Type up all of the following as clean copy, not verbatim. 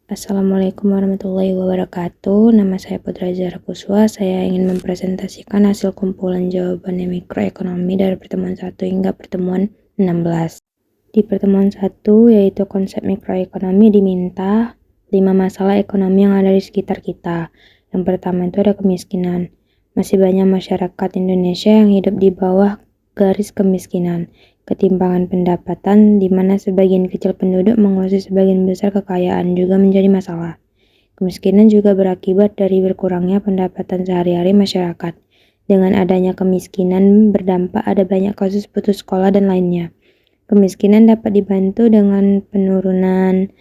Assalamualaikum warahmatullahi wabarakatuh. Nama saya Putra Zahra Kuswa. Saya ingin mempresentasikan hasil kumpulan jawaban mikroekonomi dari pertemuan 1 hingga pertemuan 16. Di pertemuan 1 yaitu konsep mikroekonomi diminta 5 masalah ekonomi yang ada di sekitar kita. Yang pertama itu ada kemiskinan. Masih banyak masyarakat Indonesia yang hidup di bawah garis kemiskinan. Ketimpangan pendapatan di mana sebagian kecil penduduk menguasai sebagian besar kekayaan juga menjadi masalah. Kemiskinan juga berakibat dari berkurangnya pendapatan sehari-hari masyarakat. Dengan adanya kemiskinan berdampak ada banyak kasus putus sekolah dan lainnya. Kemiskinan dapat dibantu dengan penurunan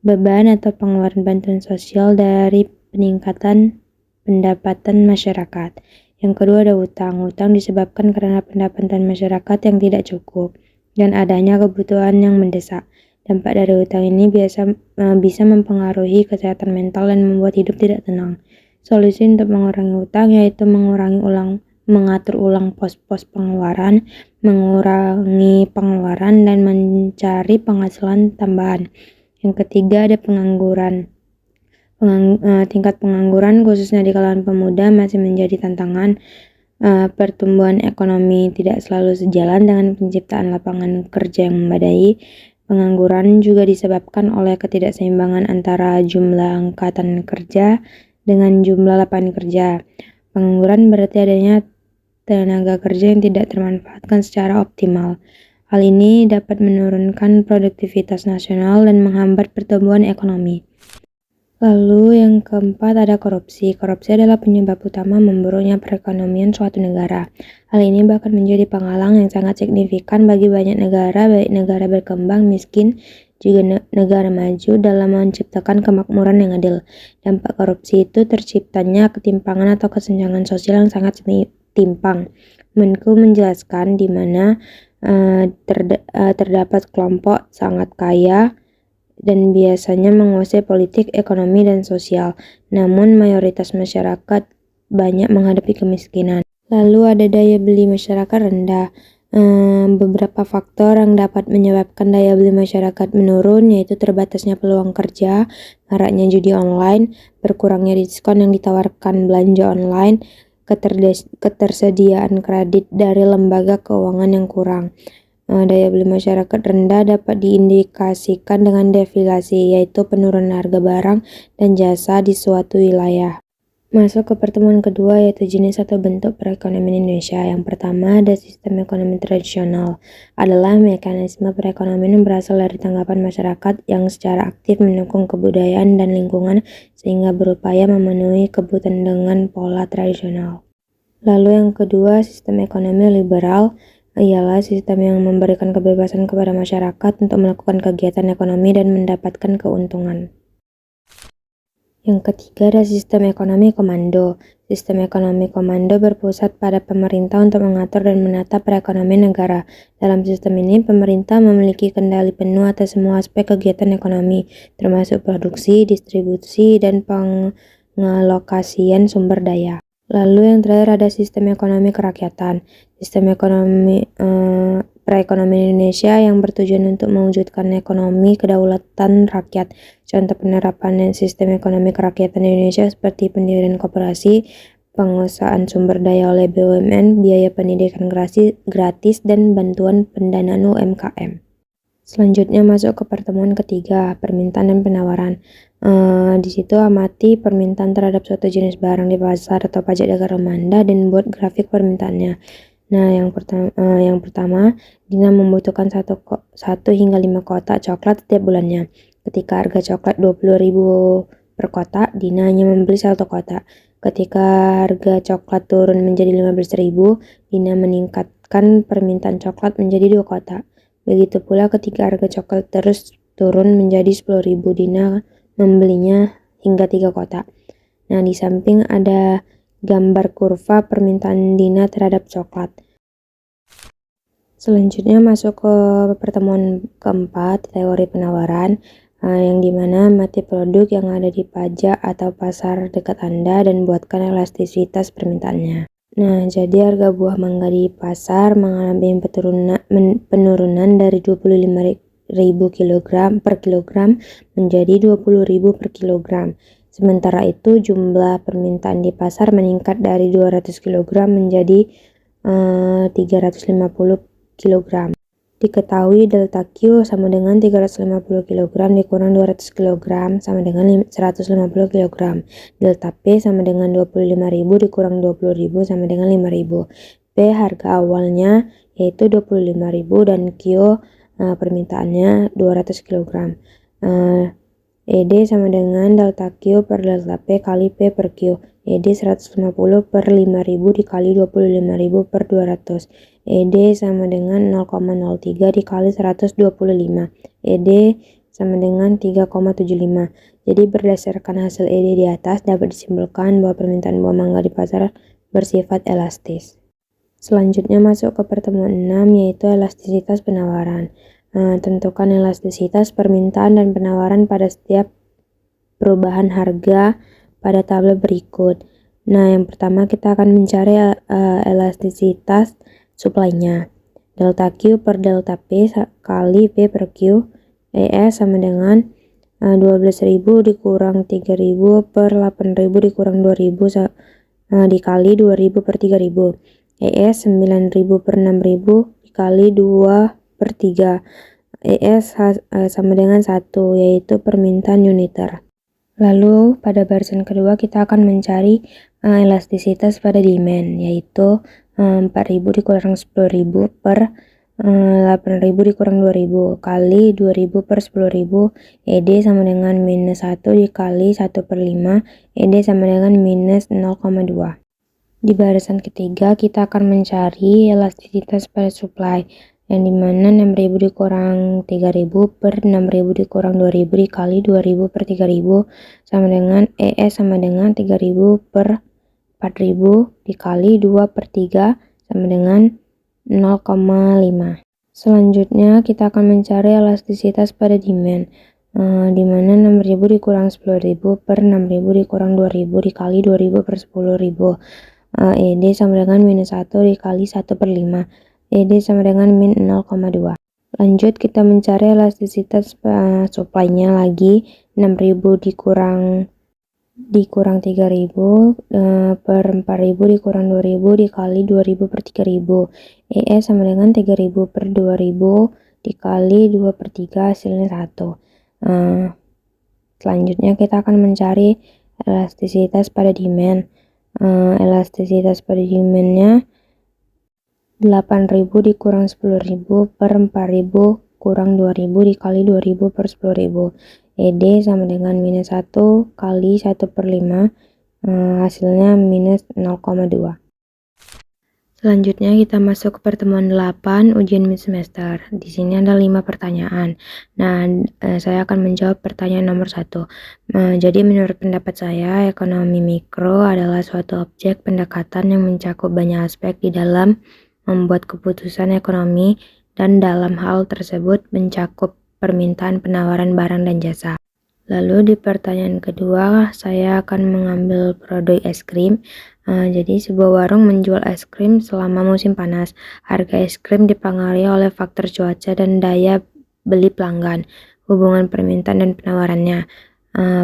beban atau pengeluaran bantuan sosial dari peningkatan pendapatan masyarakat. Yang kedua ada utang. Utang disebabkan karena pendapatan masyarakat yang tidak cukup dan adanya kebutuhan yang mendesak. Dampak dari utang ini bisa mempengaruhi kesehatan mental dan membuat hidup tidak tenang. Solusi untuk mengurangi utang yaitu mengatur ulang pos-pos pengeluaran, mengurangi pengeluaran, dan mencari penghasilan tambahan. Yang ketiga ada pengangguran. Tingkat pengangguran khususnya di kalangan pemuda masih menjadi tantangan. Pertumbuhan ekonomi tidak selalu sejalan dengan penciptaan lapangan kerja yang memadai. Pengangguran juga disebabkan oleh ketidakseimbangan antara jumlah angkatan kerja dengan jumlah lapangan kerja. Pengangguran berarti adanya tenaga kerja yang tidak termanfaatkan secara optimal. Hal ini dapat menurunkan produktivitas nasional dan menghambat pertumbuhan ekonomi. Lalu yang keempat ada korupsi. Korupsi adalah penyebab utama memburuknya perekonomian suatu negara. Hal ini bahkan menjadi penghalang yang sangat signifikan bagi banyak negara, baik negara berkembang, miskin, juga negara maju dalam menciptakan kemakmuran yang adil. Dampak korupsi itu terciptanya ketimpangan atau kesenjangan sosial yang sangat timpang. Menku menjelaskan di mana terdapat kelompok sangat kaya dan biasanya menguasai politik, ekonomi, dan sosial. Namun mayoritas masyarakat banyak menghadapi kemiskinan. Lalu ada daya beli masyarakat rendah. Beberapa faktor yang dapat menyebabkan daya beli masyarakat menurun yaitu terbatasnya peluang kerja, maraknya judi online, berkurangnya diskon yang ditawarkan belanja online, ketersediaan kredit dari lembaga keuangan yang kurang. Daya beli masyarakat rendah dapat diindikasikan dengan deflasi, yaitu penurunan harga barang dan jasa di suatu wilayah. Masuk ke pertemuan kedua yaitu jenis atau bentuk perekonomian Indonesia. Yang pertama ada sistem ekonomi tradisional. Adalah mekanisme perekonomian yang berasal dari tanggapan masyarakat yang secara aktif mendukung kebudayaan dan lingkungan sehingga berupaya memenuhi kebutuhan dengan pola tradisional. Lalu yang kedua sistem ekonomi liberal ialah sistem yang memberikan kebebasan kepada masyarakat untuk melakukan kegiatan ekonomi dan mendapatkan keuntungan. Yang ketiga ada sistem ekonomi komando. Sistem ekonomi komando berpusat pada pemerintah untuk mengatur dan menata perekonomian negara. Dalam sistem ini, pemerintah memiliki kendali penuh atas semua aspek kegiatan ekonomi, termasuk produksi, distribusi, dan pengalokasian sumber daya. Lalu yang terakhir ada sistem ekonomi kerakyatan. Sistem ekonomi perekonomian Indonesia yang bertujuan untuk mewujudkan ekonomi kedaulatan rakyat. Contoh penerapan sistem ekonomi kerakyatan Indonesia seperti pendirian koperasi, pengusahaan sumber daya oleh BUMN, biaya pendidikan gratis, dan bantuan pendanaan UMKM. Selanjutnya masuk ke pertemuan ketiga, permintaan dan penawaran. Di situ amati permintaan terhadap suatu jenis barang di pasar atau pajak dagang Manda dan buat grafik permintaannya. Nah, yang pertama, Dina membutuhkan 1 hingga 5 kotak coklat setiap bulannya. Ketika harga coklat 20.000 per kotak, Dina hanya membeli 1 kotak. Ketika harga coklat turun menjadi 15.000, Dina meningkatkan permintaan coklat menjadi 2 kotak. Begitu pula ketika harga coklat terus turun menjadi 10.000, Dina membelinya hingga 3 kotak. Nah, di samping ada gambar kurva permintaan Dina terhadap coklat. Selanjutnya masuk ke pertemuan keempat, teori penawaran, yang dimana amati produk yang ada di pajak atau pasar dekat Anda dan buatkan elastisitas permintaannya. Nah, jadi harga buah mangga di pasar mengalami penurunan dari per kilogram menjadi 20.000 per kilogram. Sementara itu jumlah permintaan di pasar meningkat dari 200 kg menjadi 350 kg. Diketahui delta Q sama dengan 350 kg dikurang 200 kg sama dengan 150 kg. Delta P sama dengan 25.000 dikurang 20.000 sama dengan 5.000. P harga awalnya yaitu 25.000 dan Q permintaannya 200 kg. ED sama dengan delta Q per delta P kali P per Q. ED 150 per 5.000 dikali 25.000 per 200. ED sama dengan 0,03 dikali 125. ED sama dengan 3,75. Jadi berdasarkan hasil ED di atas dapat disimpulkan bahwa permintaan buah mangga di pasar bersifat elastis. Selanjutnya masuk ke pertemuan 6 yaitu elastisitas penawaran. Tentukan elastisitas permintaan dan penawaran pada setiap perubahan harga pada tabel berikut. Nah, yang pertama kita akan mencari elastisitas supply-nya. Delta Q per delta P kali P per Q. ES sama dengan 12.000 dikurang 3.000 per 8.000 dikurang 2.000 dikali 2.000 per 3.000. ES 9.000 per 6.000 dikali 2 per 3. ES sama dengan 1, yaitu permintaan uniter. Lalu pada barisan kedua kita akan mencari elastisitas pada demand, yaitu 4.000 dikurang 10.000 per 8.000 dikurang 2.000 kali 2.000 per 10.000. ED sama dengan minus 1 dikali 1 per 5. ED sama dengan minus 0,2. Di barisan ketiga kita akan mencari elastisitas pada supply, yang dimana 6.000 dikurang 3.000 per 6.000 dikurang 2.000 dikali 2.000 per 3.000 sama dengan ES sama dengan 3.000 per 4.000 dikali 2 per 3 sama dengan 0,5. Selanjutnya kita akan mencari elastisitas pada demand, dimana 6.000 dikurang 10.000 per 6.000 dikurang 2.000 dikali 2.000 per 10.000. ED sama dengan minus 1 dikali 1 per 5. ED sama dengan min 0,2. Lanjut kita mencari elastisitas supply-nya lagi. 6.000 dikurang 3.000 per 4.000 dikurang 2.000 dikali 2.000 per 3.000. ES sama dengan 3.000 per 2.000 dikali 2 per 3 hasilnya 1. Selanjutnya kita akan mencari elastisitas pada demand. Elastisitas pada demand-nya 8.000 dikurang 10.000 per 4.000 kurang 2.000 dikali 2.000 per 10.000. ED sama dengan minus 1 kali 1 per 5, hasilnya minus 0,2. Selanjutnya kita masuk ke pertemuan 8 ujian mid semester. Di sini ada 5 pertanyaan. Nah, saya akan menjawab pertanyaan nomor 1. Jadi menurut pendapat saya, ekonomi mikro adalah suatu objek pendekatan yang mencakup banyak aspek di dalam membuat keputusan ekonomi, dan dalam hal tersebut mencakup permintaan, penawaran barang dan jasa. Lalu di pertanyaan kedua, saya akan mengambil produk es krim. Jadi sebuah warung menjual es krim selama musim panas. Harga es krim dipengaruhi oleh faktor cuaca dan daya beli pelanggan. Hubungan permintaan dan penawarannya.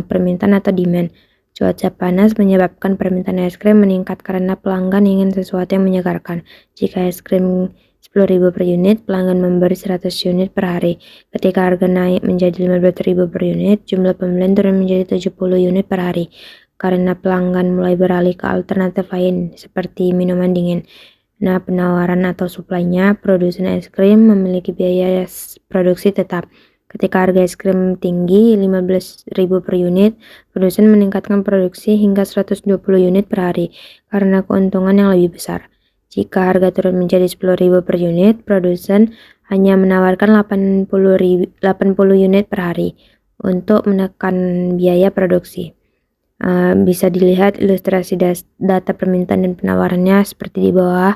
Permintaan atau demand. Cuaca panas menyebabkan permintaan es krim meningkat karena pelanggan ingin sesuatu yang menyegarkan. Jika es krim 10.000 per unit, pelanggan memberi 100 unit per hari. Ketika harga naik menjadi 15.000 per unit, jumlah pembelian turun menjadi 70 unit per hari. Karena pelanggan mulai beralih ke alternatif lain, seperti minuman dingin. Nah, penawaran atau supply-nya, produsen es krim memiliki biaya produksi tetap. Ketika harga es krim tinggi 15.000 per unit, produsen meningkatkan produksi hingga 120 unit per hari karena keuntungan yang lebih besar. Jika harga turun menjadi 10.000 per unit, produsen hanya menawarkan 80 unit per hari untuk menekan biaya produksi. Bisa dilihat ilustrasi data permintaan dan penawarannya seperti di bawah.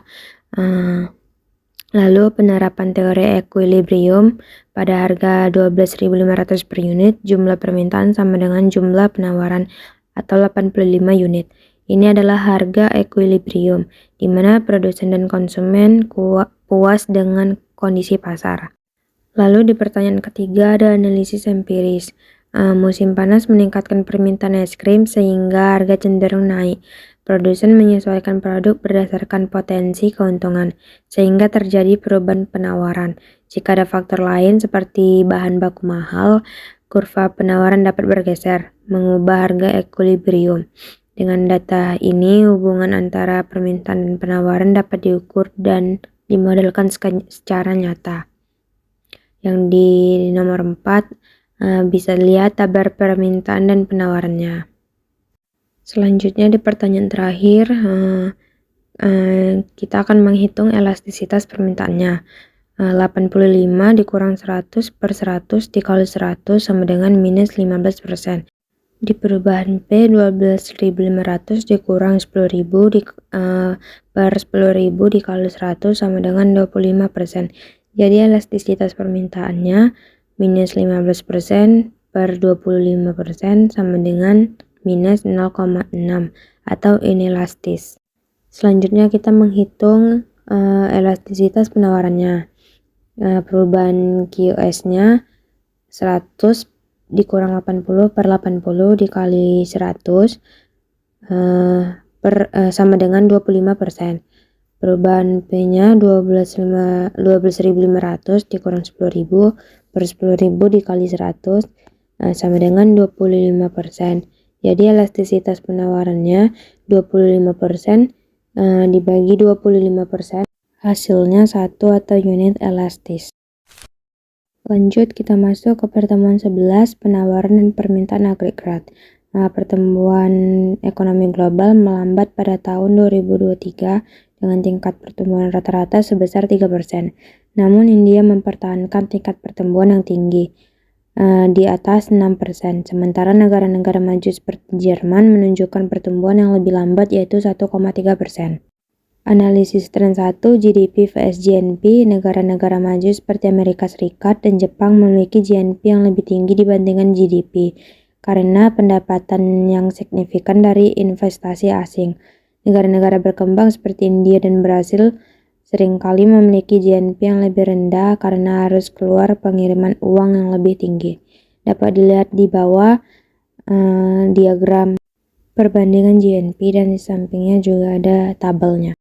Lalu penerapan teori equilibrium pada harga 12.500 per unit, jumlah permintaan sama dengan jumlah penawaran atau 85 unit. Ini adalah harga equilibrium, di mana produsen dan konsumen puas dengan kondisi pasar. Lalu di pertanyaan ketiga ada analisis empiris. Musim panas meningkatkan permintaan es krim sehingga harga cenderung naik. Produsen menyesuaikan produk berdasarkan potensi keuntungan, sehingga terjadi perubahan penawaran. Jika ada faktor lain seperti bahan baku mahal, kurva penawaran dapat bergeser, mengubah harga ekuilibrium. Dengan data ini, hubungan antara permintaan dan penawaran dapat diukur dan dimodelkan secara nyata. Yang di nomor 4 bisa lihat tabel permintaan dan penawarannya. Selanjutnya di pertanyaan terakhir kita akan menghitung elastisitas permintaannya. 85 dikurang 100 per 100 dikali 100 sama dengan minus 15%. Di perubahan P 12.500 dikurang 10.000 per 10.000 dikali 100 sama dengan 25%. Jadi elastisitas permintaannya minus 15% per 25% sama dengan minus 0,6 atau inelastis. Selanjutnya kita menghitung elastisitas penawarannya. Perubahan QS-nya 100 dikurang 80 per 80 dikali 100 sama dengan 25%. Perubahan P-nya 12.500 dikurang 10.000 per 10.000 dikali 100 sama dengan 25%. Jadi elastisitas penawarannya 25% dibagi 25%, hasilnya 1 atau unit elastis. Lanjut kita masuk ke pertemuan 11, penawaran dan permintaan agregat. Pertumbuhan ekonomi global melambat pada tahun 2023 dengan tingkat pertumbuhan rata-rata sebesar 3%. Namun India mempertahankan tingkat pertumbuhan yang tinggi, di atas 6%. Sementara negara-negara maju seperti Jerman menunjukkan pertumbuhan yang lebih lambat yaitu 1,3%. Analisis tren 1 GDP vs GNP. Negara-negara maju seperti Amerika Serikat dan Jepang memiliki GNP yang lebih tinggi dibandingkan GDP karena pendapatan yang signifikan dari investasi asing. Negara-negara berkembang seperti India dan Brasil seringkali memiliki GNP yang lebih rendah karena harus keluar pengiriman uang yang lebih tinggi. Dapat dilihat di bawah diagram perbandingan GNP dan di sampingnya juga ada tabelnya.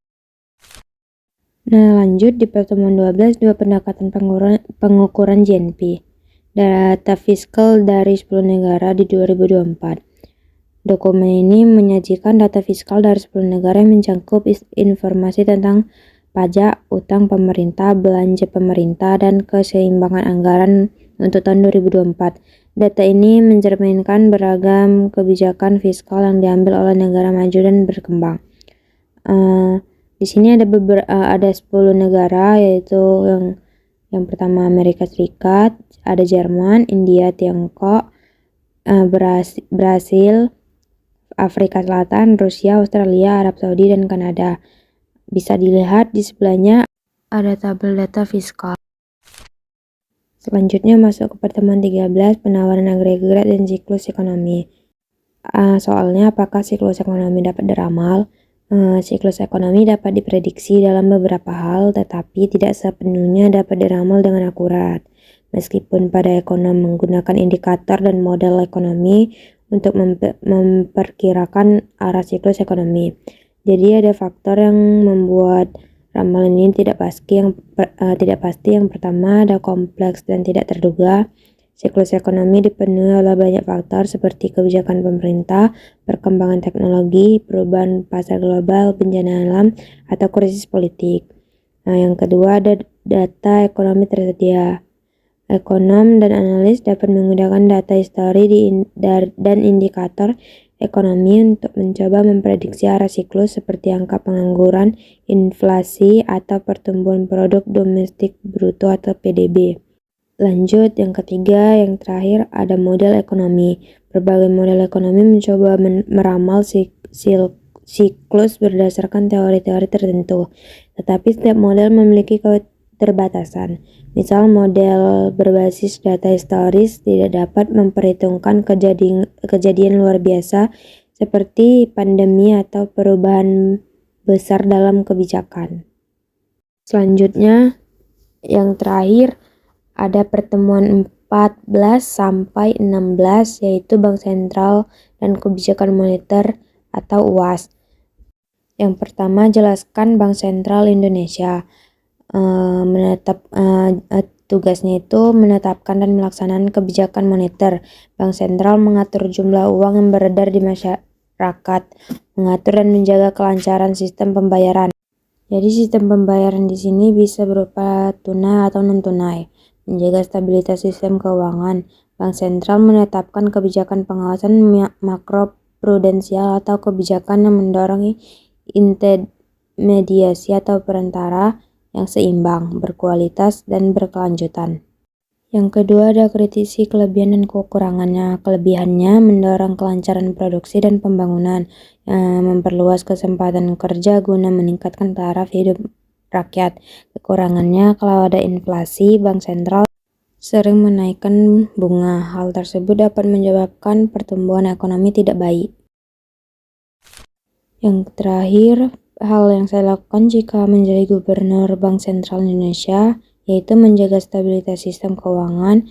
Nah, lanjut di pertemuan 12, dua pendekatan pengukuran GNP. Data fiskal dari 10 negara di 2024. Dokumen ini menyajikan data fiskal dari 10 negara yang mencakup informasi tentang pajak, utang pemerintah, belanja pemerintah, dan keseimbangan anggaran untuk tahun 2024. Data ini mencerminkan beragam kebijakan fiskal yang diambil oleh negara maju dan berkembang. Di sini ada 10 negara, yaitu yang pertama Amerika Serikat, ada Jerman, India, Tiongkok, Brasil, Afrika Selatan, Rusia, Australia, Arab Saudi, dan Kanada. Bisa dilihat di sebelahnya ada tabel data fiskal. Selanjutnya masuk ke pertemuan 13, penawaran agregat dan siklus ekonomi. Soalnya apakah siklus ekonomi dapat diramal? Siklus ekonomi dapat diprediksi dalam beberapa hal, tetapi tidak sepenuhnya dapat diramal dengan akurat. Meskipun pada ekonom menggunakan indikator dan model ekonomi untuk memperkirakan arah siklus ekonomi. Jadi ada faktor yang membuat ramalan ini tidak pasti. Yang pertama ada kompleks dan tidak terduga. Siklus ekonomi dipenuhi oleh banyak faktor seperti kebijakan pemerintah, perkembangan teknologi, perubahan pasar global, bencana alam, atau krisis politik. Yang kedua ada data ekonomi tersedia. Ekonom dan analis dapat menggunakan data histori dan indikator ekonomi untuk mencoba memprediksi arah siklus seperti angka pengangguran, inflasi, atau pertumbuhan produk domestik bruto atau PDB. Lanjut, yang ketiga, yang terakhir ada model ekonomi. Berbagai model ekonomi mencoba meramal siklus berdasarkan teori-teori tertentu, tetapi setiap model memiliki keterbatasan. Misal, model berbasis data historis tidak dapat memperhitungkan kejadian luar biasa seperti pandemi atau perubahan besar dalam kebijakan. Selanjutnya, yang terakhir ada pertemuan 14 sampai 16 yaitu Bank Sentral dan Kebijakan Moneter atau UAS. Yang pertama, jelaskan Bank Sentral Indonesia. Tugasnya itu menetapkan dan melaksanakan kebijakan moneter. Bank Sentral mengatur jumlah uang yang beredar di masyarakat, mengatur dan menjaga kelancaran sistem pembayaran. Jadi sistem pembayaran di sini bisa berupa tunai atau non-tunai, menjaga stabilitas sistem keuangan. Bank Sentral menetapkan kebijakan pengawasan makroprudensial atau kebijakan yang mendorong intermediasi atau perantara yang seimbang, berkualitas, dan berkelanjutan. Yang kedua ada kritisi kelebihan dan kekurangannya. Kelebihannya mendorong kelancaran produksi dan pembangunan, memperluas kesempatan kerja guna meningkatkan taraf hidup rakyat. Kekurangannya, kalau ada inflasi, Bank Sentral sering menaikkan bunga. Hal tersebut dapat menyebabkan pertumbuhan ekonomi tidak baik. Yang terakhir, hal yang saya lakukan jika menjadi gubernur Bank Sentral Indonesia yaitu menjaga stabilitas sistem keuangan,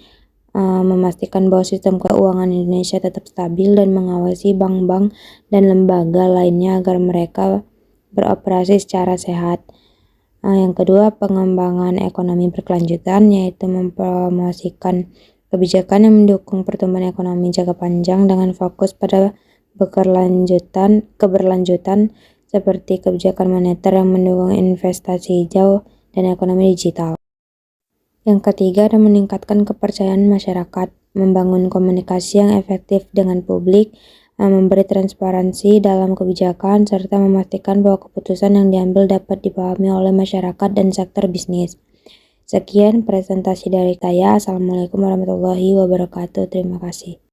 memastikan bahwa sistem keuangan Indonesia tetap stabil dan mengawasi bank-bank dan lembaga lainnya agar mereka beroperasi secara sehat. Yang kedua, pengembangan ekonomi berkelanjutan yaitu mempromosikan kebijakan yang mendukung pertumbuhan ekonomi jangka panjang dengan fokus pada keberlanjutan seperti kebijakan moneter yang mendukung investasi hijau dan ekonomi digital. Yang ketiga adalah meningkatkan kepercayaan masyarakat, membangun komunikasi yang efektif dengan publik, memberi transparansi dalam kebijakan, serta memastikan bahwa keputusan yang diambil dapat dipahami oleh masyarakat dan sektor bisnis. Sekian presentasi dari saya. Assalamualaikum warahmatullahi wabarakatuh. Terima kasih.